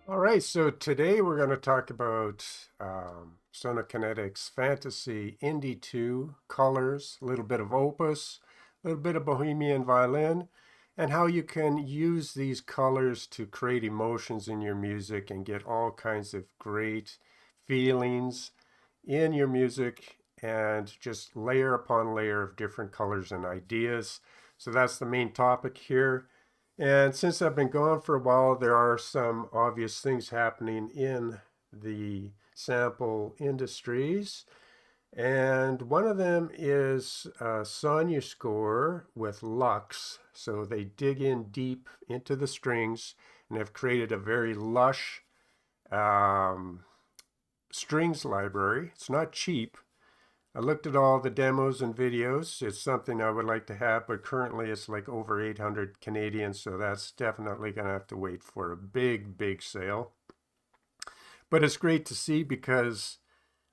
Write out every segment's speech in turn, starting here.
All right, so today we're going to talk about Sonokinetic's Fantasy Indie 2, Colors, a little bit of Opus, a little bit of Bohemian Violin, and how you can use these colors to create emotions in your music and get all kinds of great feelings in your music and just layer upon layer of different colors and ideas. So that's the main topic here. And since I've been gone for a while, there are some obvious things happening in the sample industries. And one of them is Sonya score with Lux. So they dig in deep into the strings and have created a very lush um, strings library. It's not cheap. I looked at all the demos and videos. It's something I would like to have, but currently it's like over 800 Canadian, so that's definitely going to have to wait for a big, big sale. But it's great to see because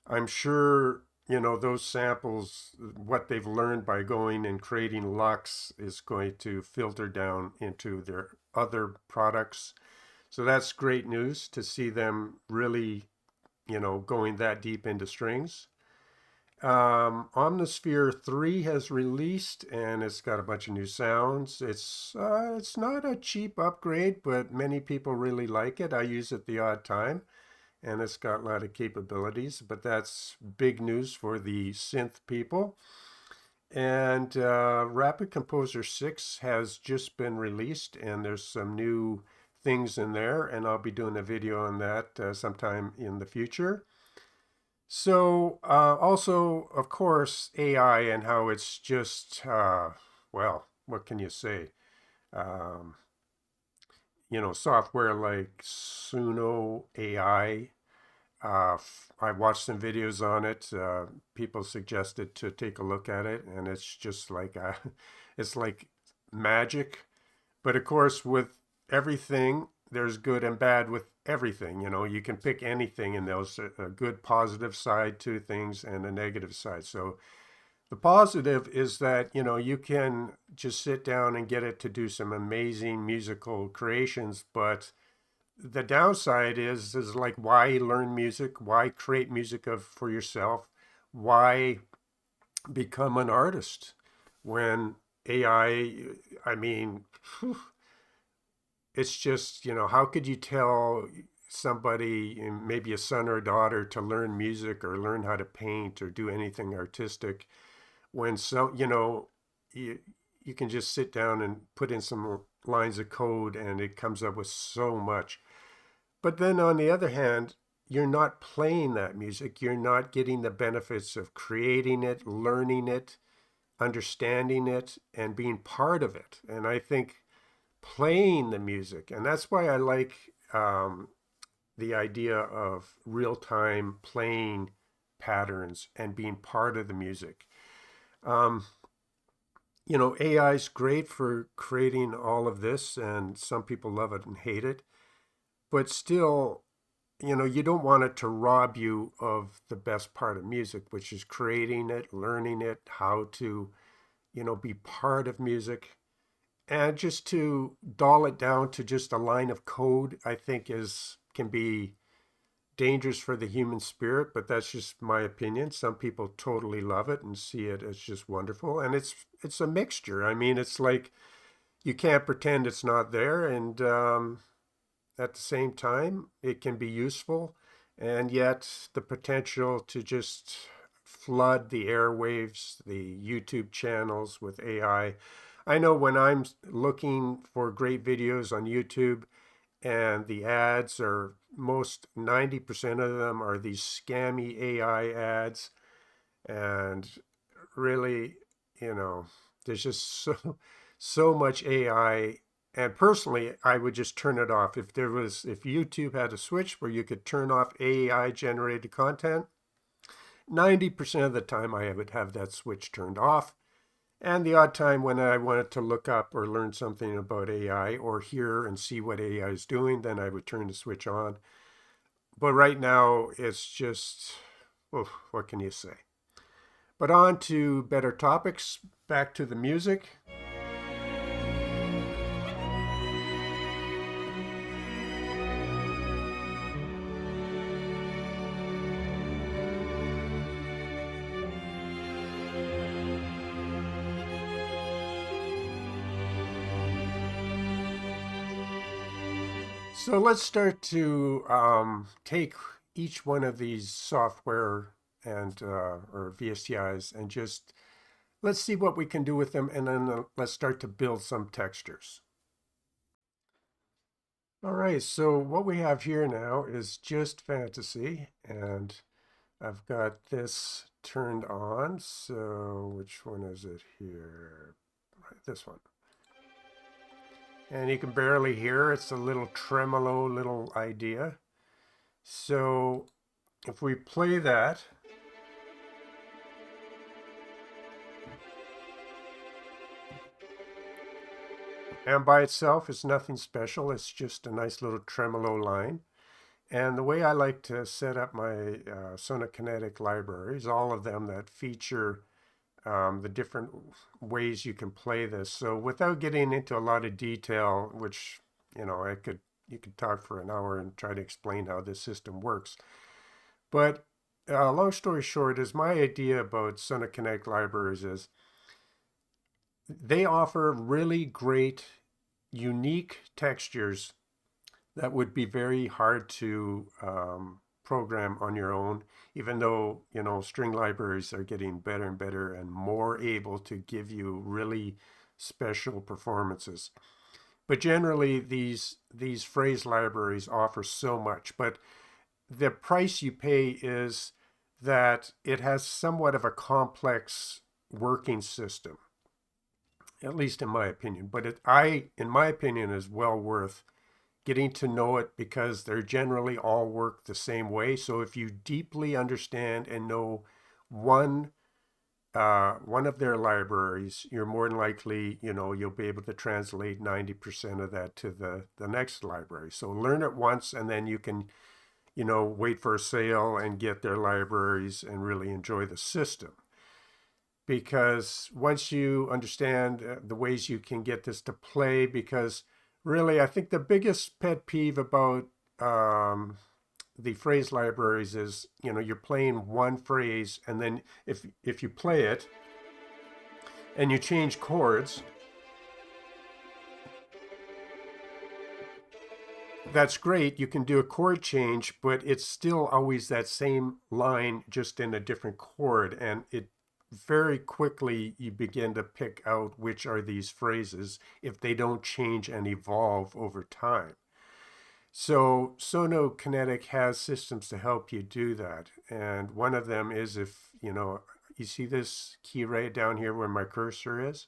I'm sure, those samples, what they've learned by going and creating Lux is going to filter down into their other products. So that's great news to see them really, going that deep into strings. Omnisphere 3 has released and it's got a bunch of new sounds. It's not a cheap upgrade, but many people really like it. I use it the odd time and it's got a lot of capabilities, but that's big news for the synth people. And Rapid Composer 6 has just been released and there's some new things in there, and I'll be doing a video on that sometime in the future. So, also, of course, AI and how it's just, well, what can you say? Um, Software like Suno AI. I watched some videos on it. People suggested to take a look at it, and it's just like, it's like magic. But of course, with everything, there's good and bad with everything. You can pick anything, and there's a good positive side to things and a negative side. So the positive is that, you can just sit down and get it to do some amazing musical creations. But the downside is like, why learn music? Why create music for yourself? Why become an artist when I mean, it's just, how could you tell somebody, maybe a son or a daughter, to learn music or learn how to paint or do anything artistic when you can just sit down and put in some lines of code and it comes up with so much. But then on the other hand, you're not playing that music. You're not getting the benefits of creating it, learning it, understanding it, and being part of it. And I think playing the music. And that's why I like the idea of real time playing patterns and being part of the music. Um, AI is great for creating all of this, and some people love it and hate it. But still, you don't want it to rob you of the best part of music, which is creating it, learning it, how to, be part of music. And just to dull it down to just a line of code, I think is can be dangerous for the human spirit, but that's just my opinion. Some people totally love it and see it as just wonderful. And it's a mixture. I mean, it's like you can't pretend it's not there, and at the same time, it can be useful, and yet the potential to just flood the airwaves, the YouTube channels with AI. I know when I'm looking for great videos on YouTube and the ads are most 90% of them are these scammy AI ads. And really, you know, there's just so much AI. And personally, I would just turn it off. If YouTube had a switch where you could turn off AI generated content, 90% of the time I would have that switch turned off. And the odd time when I wanted to look up or learn something about AI or hear and see what AI is doing, then I would turn the switch on. But right now, it's just, oh, what can you say? But on to better topics, back to the music. So let's start to take each one of these software and or VSTIs and just let's see what we can do with them, and then let's start to build some textures. All right, so what we have here now is just fantasy, and I've got this turned on. So which one is it here? Right, this one. And you can barely hear, it's a little tremolo little idea. So if we play that, and by itself it's nothing special, it's just a nice little tremolo line. And the way I like to set up my Sonokinetic libraries, all of them that feature the different ways you can play this. So without getting into a lot of detail, which you could talk for an hour and try to explain how this system works. But long story short, is my idea about Sonokinetic libraries is they offer really great, unique textures that would be very hard to program on your own, even though, string libraries are getting better and better and more able to give you really special performances. But generally, these phrase libraries offer so much, but the price you pay is that it has somewhat of a complex working system, at least in my opinion. But in my opinion, is well worth getting to know it because they're generally all work the same way. So if you deeply understand and know one one of their libraries, you're more than likely, you'll be able to translate 90% of that to the next library. So learn it once, and then you can, wait for a sale and get their libraries and really enjoy the system. Because once you understand the ways you can get this to play, because really, I think the biggest pet peeve about the phrase libraries is, you're playing one phrase, and then if you play it and you change chords, that's great. You can do a chord change, but it's still always that same line, just in a different chord. And it very quickly, you begin to pick out which are these phrases if they don't change and evolve over time. So Sonokinetic has systems to help you do that. And one of them is if, you see this key right down here where my cursor is?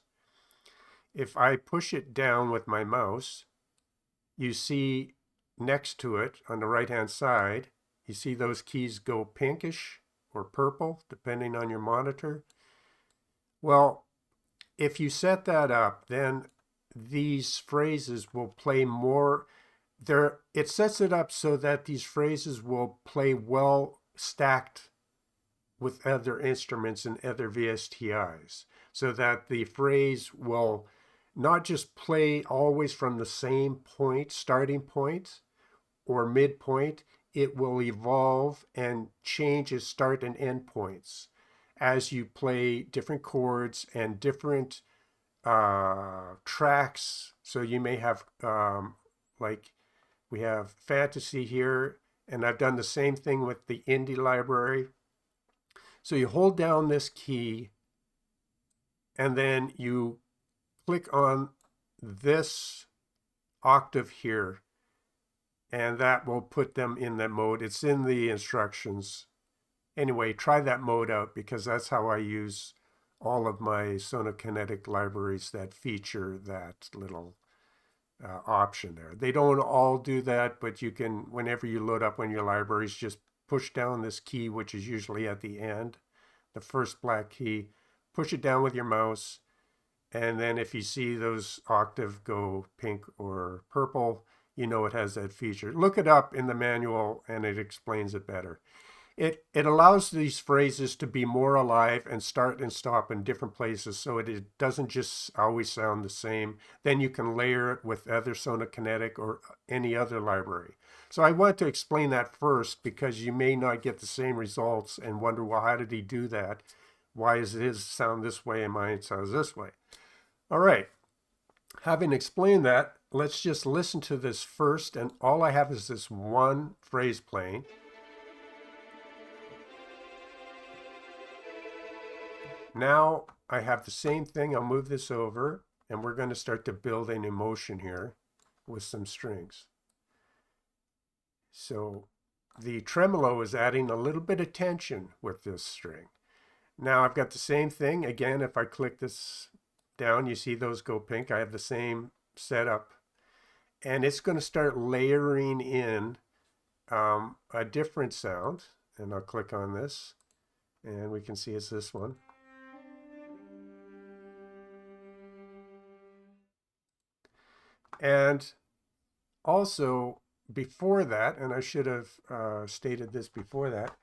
If I push it down with my mouse, you see next to it on the right-hand side, you see those keys go pinkish or purple, depending on your monitor. Well, if you set that up, then these phrases will play more. It sets it up so that these phrases will play well stacked with other instruments and other VSTIs, so that the phrase will not just play always from the same point, starting point or midpoint. It will evolve and change its start and end points as you play different chords and different tracks. So you may have, like, we have fantasy here, and I've done the same thing with the indie library. So you hold down this key, and then you click on this octave here, and that will put them in that mode. It's in the instructions. Anyway, try that mode out, because that's how I use all of my Sonokinetic libraries that feature that little option there. They don't all do that, but you can, whenever you load up on your libraries, just push down this key, which is usually at the end, the first black key, push it down with your mouse, and then if you see those octave go pink or purple, it has that feature. Look it up in the manual, and it explains it better. It allows these phrases to be more alive and start and stop in different places, so it doesn't just always sound the same. Then you can layer it with other Sonokinetic or any other library. So I want to explain that first, because you may not get the same results and wonder, well, how did he do that? Why is his sound this way and mine sounds this way? All right. Having explained that, let's just listen to this first, and all I have is this one phrase playing. Now I have the same thing. I'll move this over, and we're going to start to build an emotion here with some strings. So the tremolo is adding a little bit of tension with this string. Now I've got the same thing. Again, if I click this down, you see those go pink. I have the same setup. And it's going to start layering in a different sound. And I'll click on this. And we can see it's this one. And also before that, and I should have stated this before that,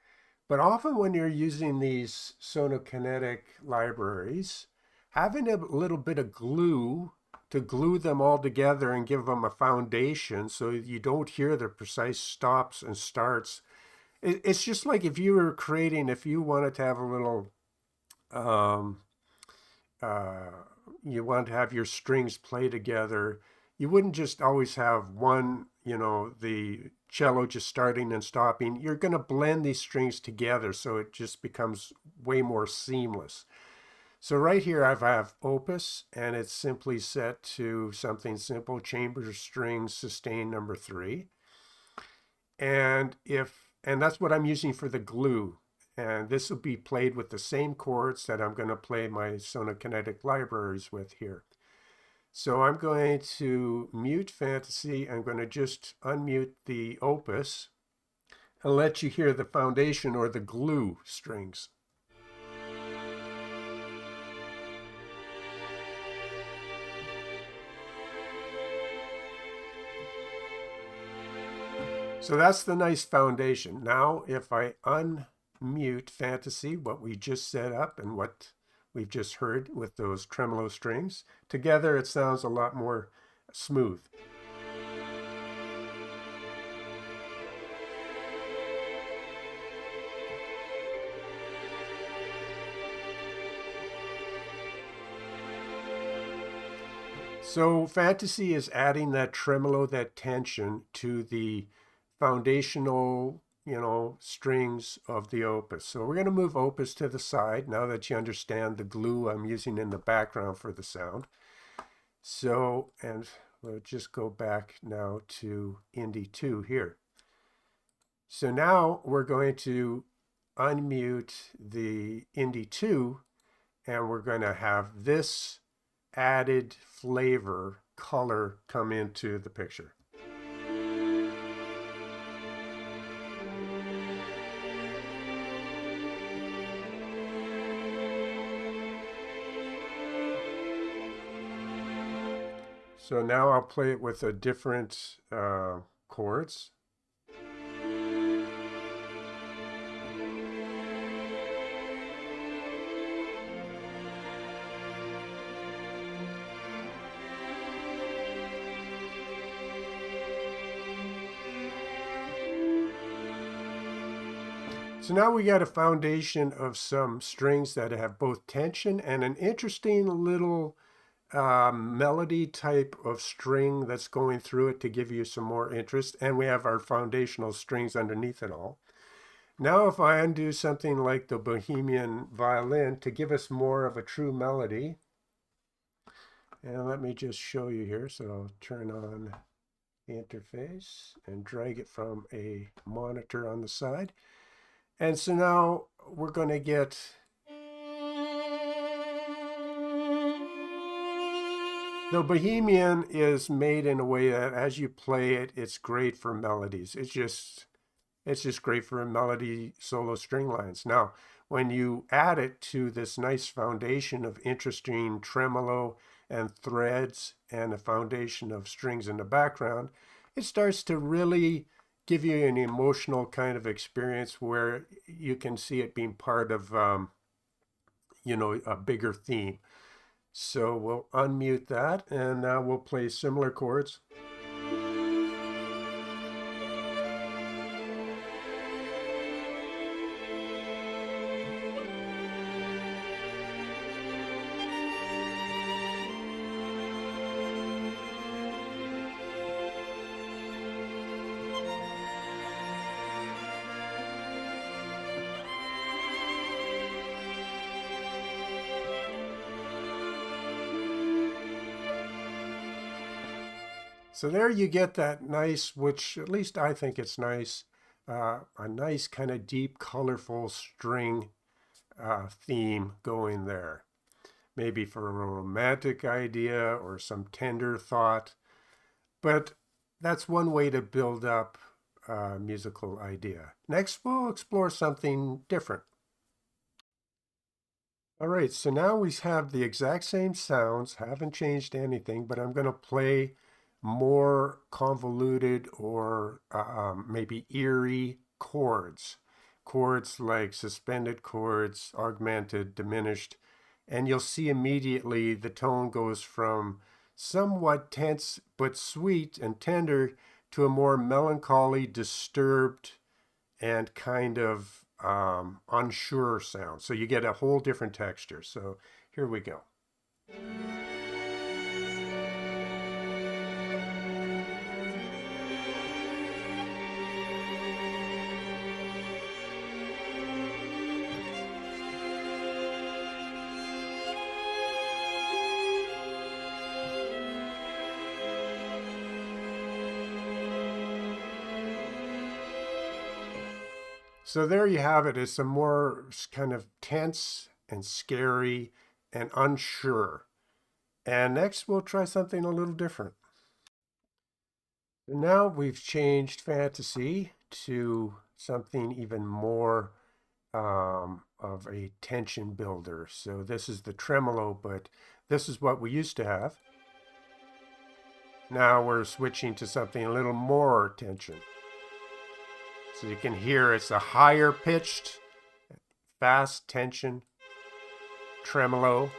but often when you're using these Sonokinetic libraries, having a little bit of glue to glue them all together and give them a foundation so you don't hear the precise stops and starts. It's just like if you were creating, if you wanted to have a little, um, uh, you want to have your strings play together, you wouldn't just always have one, the cello just starting and stopping. You're going to blend these strings together so it just becomes way more seamless. So right here I have Opus, and it's simply set to something simple, chamber string sustain number 3. And that's what I'm using for the glue. And this will be played with the same chords that I'm going to play my Sonokinetic libraries with here. So I'm going to mute Fantasy. I'm going to just unmute the Opus and let you hear the foundation or the glue strings. So that's the nice foundation. Now, if I unmute Fantasy, what we just set up and what we've just heard with those tremolo strings, together it sounds a lot more smooth. So Fantasy is adding that tremolo, that tension to the foundational, strings of the Opus. So we're going to move Opus to the side now that you understand the glue I'm using in the background for the sound. So, and we'll just go back now to Indie 2 here. So now we're going to unmute the Indie 2, and we're going to have this added flavor, color come into the picture. So now I'll play it with a different chords. So now we got a foundation of some strings that have both tension and an interesting little melody type of string that's going through it to give you some more interest. And we have our foundational strings underneath it all. Now if I undo something like the Bohemian violin to give us more of a true melody, and let me just show you here. So I'll turn on the interface and drag it from a monitor on the side. And so now we're going to get the Bohemian is made in a way that as you play it, it's great for melodies. It's just great for melody solo string lines. Now, when you add it to this nice foundation of interesting tremolo and threads and a foundation of strings in the background, it starts to really give you an emotional kind of experience where you can see it being part of, a bigger theme. So we'll unmute that, and now we'll play similar chords. So there you get that nice, which at least I think it's nice, a nice kind of deep, colorful string theme going there. Maybe for a romantic idea or some tender thought. But that's one way to build up a musical idea. Next, we'll explore something different. All right, so now we have the exact same sounds, haven't changed anything, but I'm going to play more convoluted or maybe eerie chords. Chords like suspended chords, augmented, diminished, and you'll see immediately the tone goes from somewhat tense but sweet and tender to a more melancholy, disturbed, and kind of unsure sound. So you get a whole different texture. So here we go. So there you have it. It's a more kind of tense and scary and unsure. And next we'll try something a little different. And now we've changed fantasy to something even more of a tension builder. So this is the tremolo, but this is what we used to have. Now we're switching to something a little more tension. So you can hear it's a higher pitched, fast tension tremolo.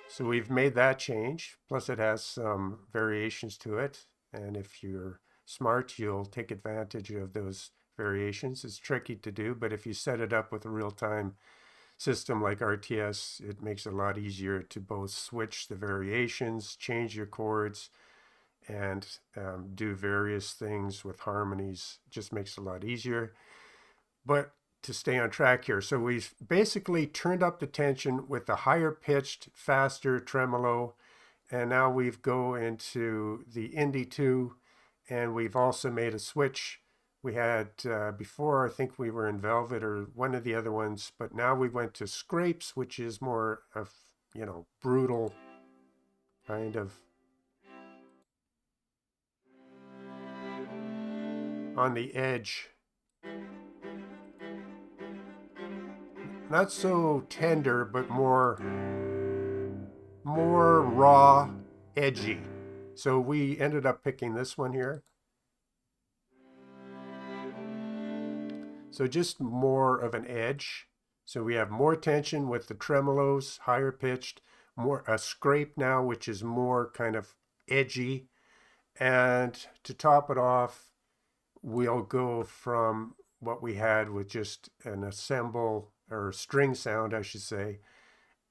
So we've made that change. Plus it has some variations to it. And if you're smart, you'll take advantage of those variations. It's tricky to do, but if you set it up with a real-time system like RTS, it makes it a lot easier to both switch the variations, change your chords, and do various things with harmonies. It just makes it a lot easier. But to stay on track here, so we've basically turned up the tension with the higher pitched, faster tremolo, and now we've go into the indie 2, and we've also made a switch. We had before, I think we were in Velvet or one of the other ones, but now we went to Scrapes, which is more of, brutal kind of on the edge. Not so tender, but more raw, edgy. So we ended up picking this one here. So just more of an edge. So we have more tension with the tremolos, higher pitched, more a scrape now, which is more kind of edgy. And to top it off, we'll go from what we had with just an assemble or string sound, I should say,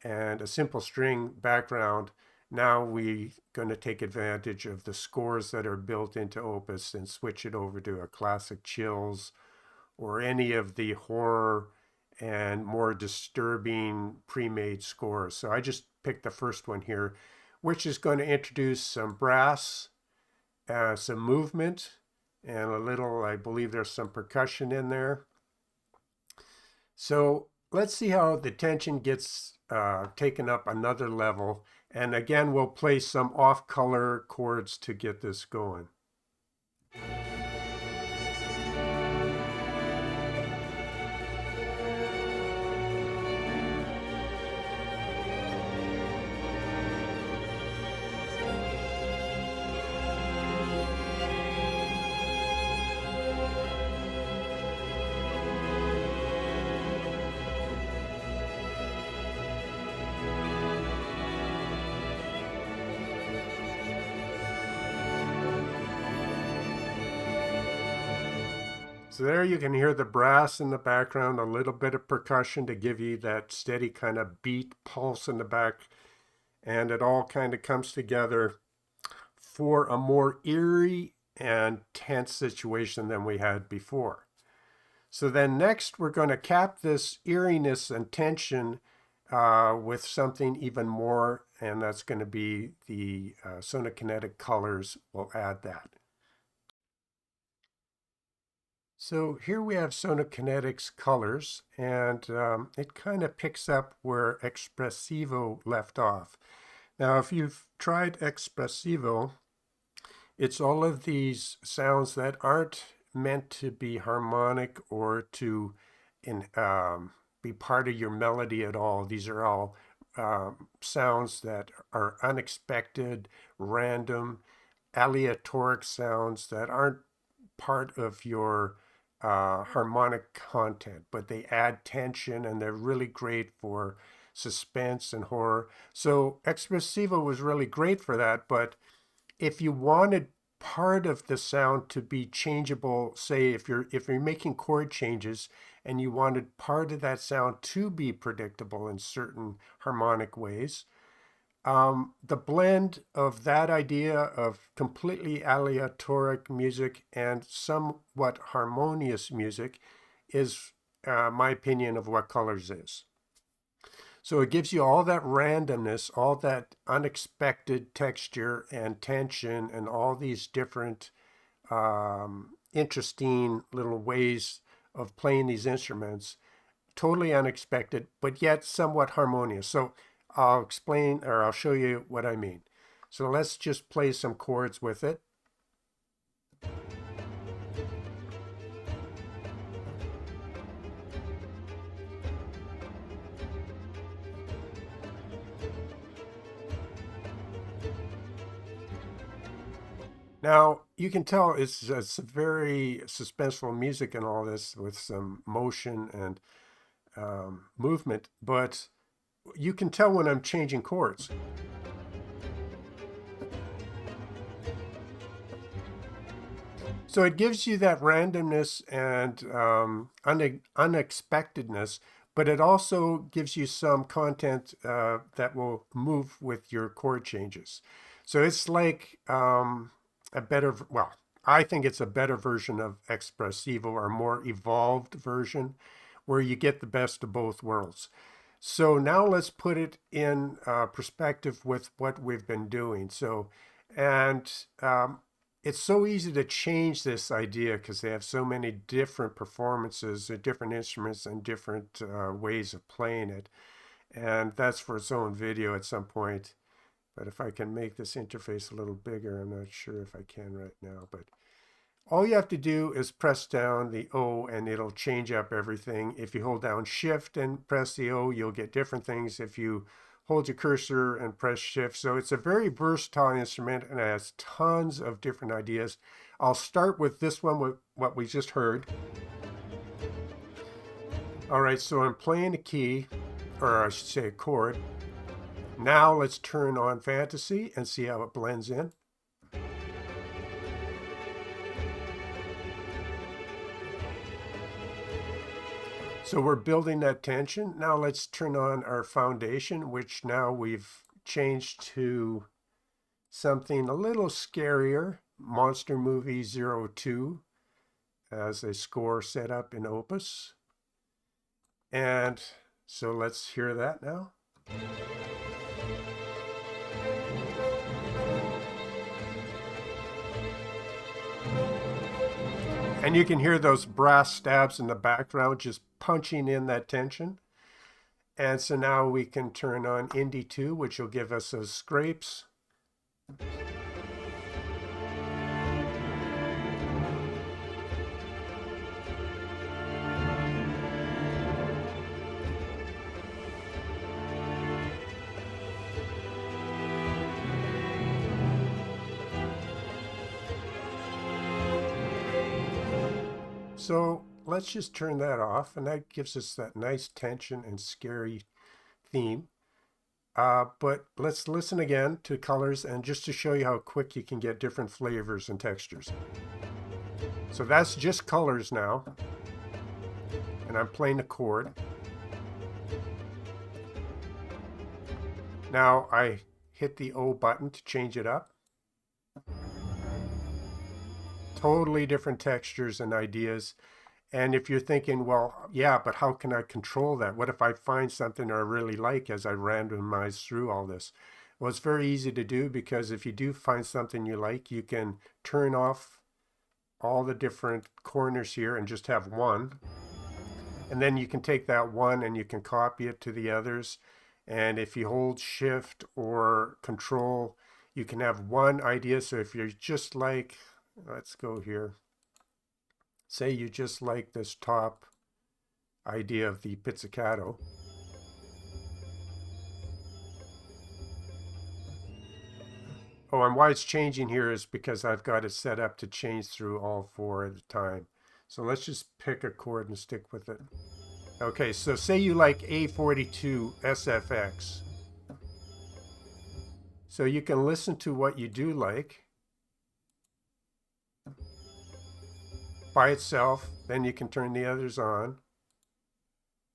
and a simple string background. Now we're going to take advantage of the scores that are built into Opus and switch it over to a classic Chills or any of the horror and more disturbing pre-made scores. So I just picked the first one here, which is going to introduce some brass, some movement, and a little, I believe there's some percussion in there. So let's see how the tension gets taken up another level. And again, we'll play some off-color chords to get this going. So there you can hear the brass in the background, a little bit of percussion to give you that steady kind of beat pulse in the back. And it all kind of comes together for a more eerie and tense situation than we had before. So then next we're going to cap this eeriness and tension with something even more, and that's going to be the Sonokinetic Colors. We'll add that. So here we have Sonokinetic's Colors, and it kind of picks up where Expressivo left off. Now, if you've tried Expressivo, it's all of these sounds that aren't meant to be harmonic or to be part of your melody at all. These are all sounds that are unexpected, random, aleatoric sounds that aren't part of your harmonic content, but they add tension and they're really great for suspense and horror. So Expressivo was really great for that, but if you wanted part of the sound to be changeable, say if you're making chord changes and you wanted part of that sound to be predictable in certain harmonic ways, the blend of that idea of completely aleatoric music and somewhat harmonious music is my opinion of what Colors is. So it gives you all that randomness, all that unexpected texture and tension, and all these different interesting little ways of playing these instruments. Totally unexpected, but yet somewhat harmonious. So I'll explain, or I'll show you what I mean. So let's just play some chords with it. Now, you can tell it's very suspenseful music and all this with some motion and movement, but you can tell when I'm changing chords. So it gives you that randomness and unexpectedness, but it also gives you some content that will move with your chord changes. So it's like a better, well, I think it's a better version of Expressivo, or a more evolved version where you get the best of both worlds. So now let's put it in perspective with what we've been doing. So, and it's so easy to change this idea because they have so many different performances, different instruments, and different ways of playing it. And that's for its own video at some point. But if I can make this interface a little bigger, I'm not sure if I can right now, but all you have to do is press down the O and it'll change up everything. If you hold down Shift and press the O, you'll get different things. If you hold your cursor and press Shift. So it's a very versatile instrument and it has tons of different ideas. I'll start with this one, with what we just heard. All right, so I'm playing a key, or I should say a chord. Now let's turn on Fantasy and see how it blends in. So we're building that tension. Now let's turn on our foundation, which now we've changed to something a little scarier, Monster Movie 02 as a score set up in Opus. And so let's hear that now. And you can hear those brass stabs in the background just punching in that tension. And so now we can turn on Indie 2, which will give us those scrapes. So let's just turn that off, and that gives us that nice tension and scary theme. But let's listen again to Colors, and just to show you how quick you can get different flavors and textures. So that's just Colors now, and I'm playing a chord. Now I hit the O button to change it up. Totally different textures and ideas. And if you're thinking, well, yeah, but how can I control that? What if I find something I really like as I randomize through all this? Well, it's very easy to do, because if you do find something you like, you can turn off all the different corners here and just have one. And then you can take that one and you can copy it to the others. And if you hold shift or control, you can have one idea. So if you're just like, let's go here, say you just like this top idea of the pizzicato. Oh, and why it's changing here is because I've got it set up to change through all four at a time. So let's just pick a chord and stick with it. Okay, so say you like A42 SFX. So you can listen to what you do like by itself, then you can turn the others on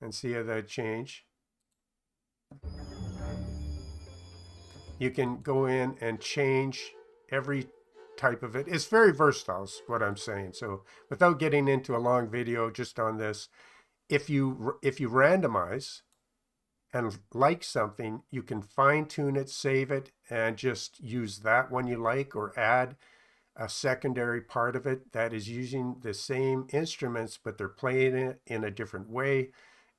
and see how they change. You can go in and change every type of it. It's very versatile is what I'm saying. So without getting into a long video just on this, if you randomize and like something, you can fine tune it, save it, and just use that one you like, or add a secondary part of it that is using the same instruments, but they're playing it in a different way.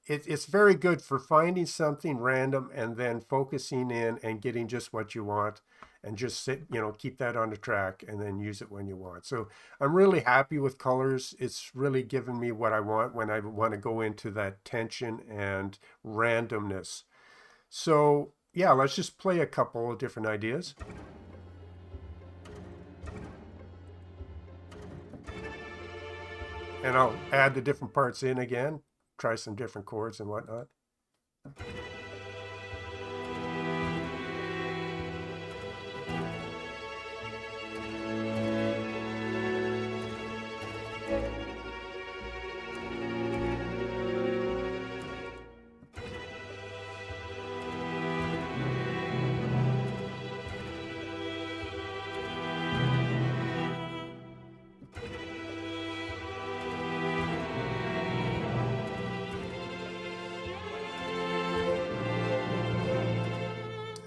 It's very good for finding something random and then focusing in and getting just what you want, and just keep that on the track and then use it when you want. So I'm really happy with Colors. It's really given me what I want when I want to go into that tension and randomness. So yeah, let's just play a couple of different ideas. And I'll add the different parts in again, try some different chords and whatnot.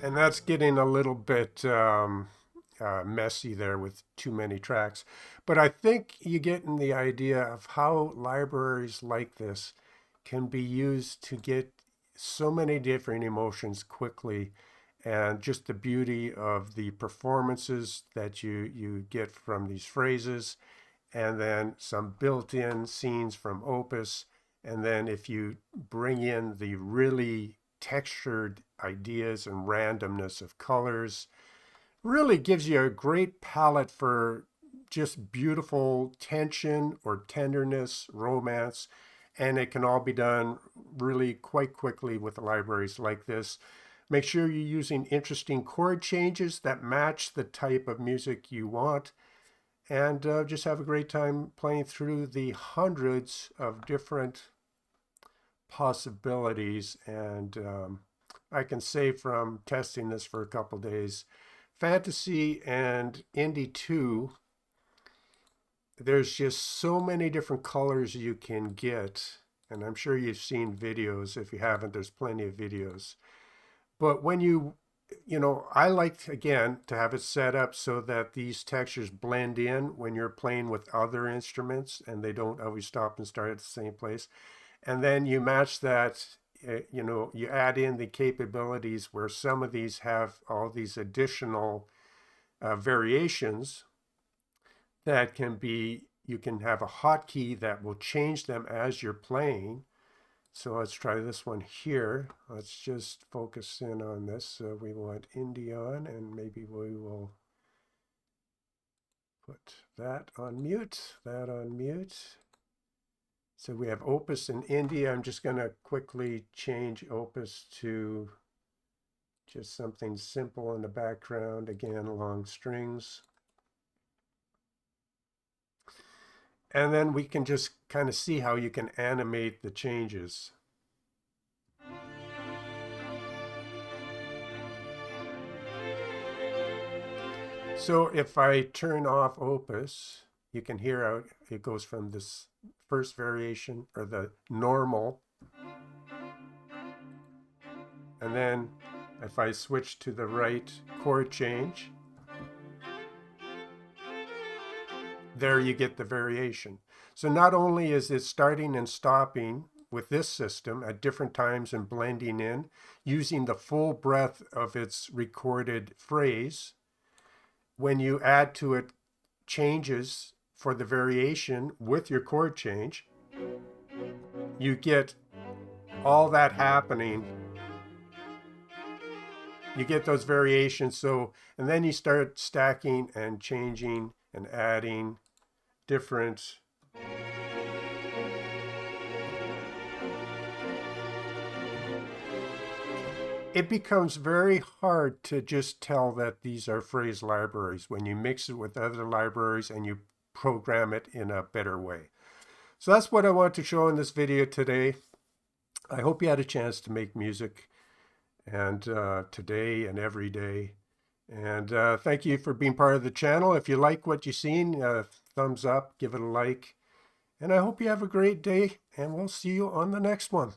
And that's getting a little bit messy there with too many tracks. But I think you get in the idea of how libraries like this can be used to get so many different emotions quickly, and just the beauty of the performances that you get from these phrases, and then some built-in scenes from Opus. And then if you bring in the really textured ideas and randomness of Colors, really gives you a great palette for just beautiful tension or tenderness, romance, and it can all be done really quite quickly with libraries like this. Make sure you're using interesting chord changes that match the type of music you want, and just have a great time playing through the hundreds of different possibilities. And I can say from testing this for a couple days, fantasy and indie too, there's just so many different colors you can get. And I'm sure you've seen videos. If you haven't, there's plenty of videos. But when I like, again, to have it set up so that these textures blend in when you're playing with other instruments and they don't always stop and start at the same place. And then you match that, you add in the capabilities where some of these have all these additional variations that can be, you can have a hotkey that will change them as you're playing. So let's try this one here. Let's just focus in on this. We want indie on, and maybe we will put that on mute, that on mute. So we have Opus and indie. I'm just going to quickly change Opus to just something simple in the background. Again, long strings. And then we can just kind of see how you can animate the changes. So if I turn off Opus, you can hear how it goes from this first variation, or the normal. And then if I switch to the right chord change, there you get the variation. So not only is it starting and stopping with this system at different times and blending in, using the full breadth of its recorded phrase, when you add to it changes for the variation with your chord change, you get all that happening. You get those variations. So, and then you start stacking and changing and adding different it becomes very hard to just tell that these are phrase libraries when you mix it with other libraries and you program it in a better way. So that's what I want to show in this video today. I hope you had a chance to make music and today and every day. And thank you for being part of the channel. If you like what you've seen, thumbs up, give it a like. And I hope you have a great day, and we'll see you on the next one.